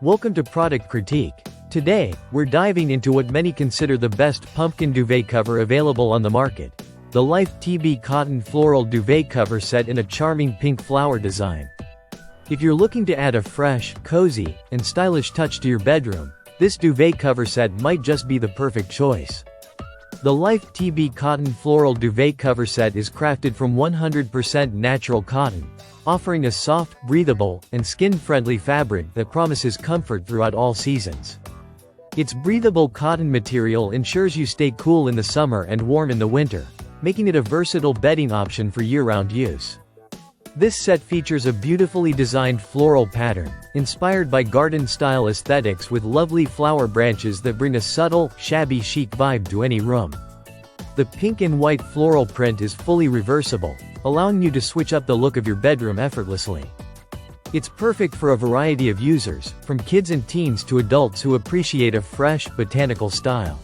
Welcome to Product Critique. Today, we're diving into what many consider the best pumpkin duvet cover available on the market. The LifeTB Cotton Floral Duvet cover set in a charming pink flower design. If you're looking to add a fresh, cozy, and stylish touch to your bedroom, this duvet cover set might just be the perfect choice. The LifeTB Cotton Floral Duvet cover set is crafted from 100% natural cotton, offering a soft, breathable, and skin-friendly fabric that promises comfort throughout all seasons. Its breathable cotton material ensures you stay cool in the summer and warm in the winter, making it a versatile bedding option for year-round use. This set features a beautifully designed floral pattern, inspired by garden-style aesthetics with lovely flower branches that bring a subtle, shabby chic vibe to any room. The pink and white floral print is fully reversible, allowing you to switch up the look of your bedroom effortlessly. It's perfect for a variety of users, from kids and teens to adults who appreciate a fresh, botanical style.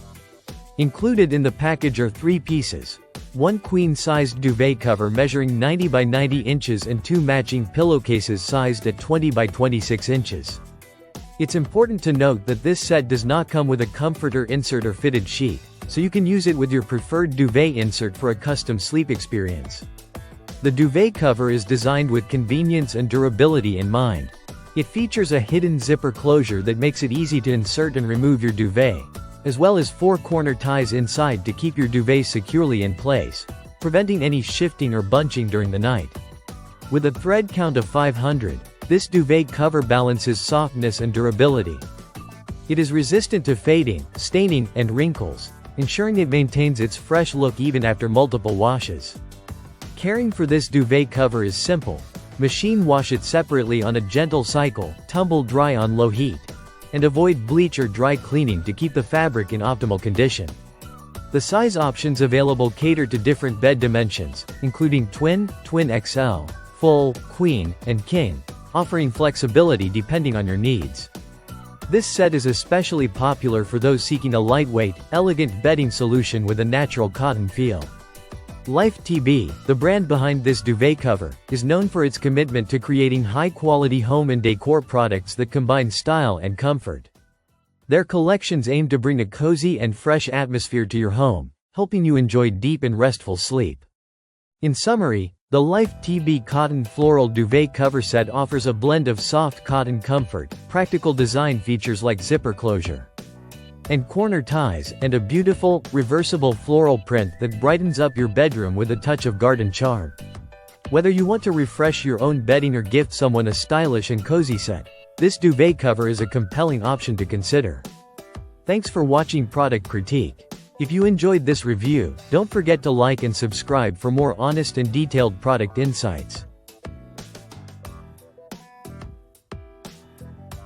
Included in the package are 3 pieces. One queen-sized duvet cover measuring 90 by 90 inches and 2 matching pillowcases sized at 20 by 26 inches. It's important to note that this set does not come with a comforter insert or fitted sheet, so you can use it with your preferred duvet insert for a custom sleep experience. The duvet cover is designed with convenience and durability in mind. It features a hidden zipper closure that makes it easy to insert and remove your duvet, as well as 4 corner ties inside to keep your duvet securely in place, preventing any shifting or bunching during the night. With a thread count of 500, this duvet cover balances softness and durability. It is resistant to fading, staining, and wrinkles, ensuring it maintains its fresh look even after multiple washes. Caring for this duvet cover is simple. Machine wash it separately on a gentle cycle, tumble dry on low heat, and avoid bleach or dry cleaning to keep the fabric in optimal condition. The size options available cater to different bed dimensions, including twin, twin XL, full, queen, and king, offering flexibility depending on your needs. This set is especially popular for those seeking a lightweight, elegant bedding solution with a natural cotton feel. LifeTB, the brand behind this duvet cover, is known for its commitment to creating high-quality home and decor products that combine style and comfort. Their collections aim to bring a cozy and fresh atmosphere to your home, helping you enjoy deep and restful sleep. In summary, the LifeTB Cotton Floral Duvet cover set offers a blend of soft cotton comfort, practical design features like zipper closure and corner ties, and a beautiful, reversible floral print that brightens up your bedroom with a touch of garden charm. Whether you want to refresh your own bedding or gift someone a stylish and cozy set, this duvet cover is a compelling option to consider. Thanks for watching Product Critique. If you enjoyed this review, don't forget to like and subscribe for more honest and detailed product insights.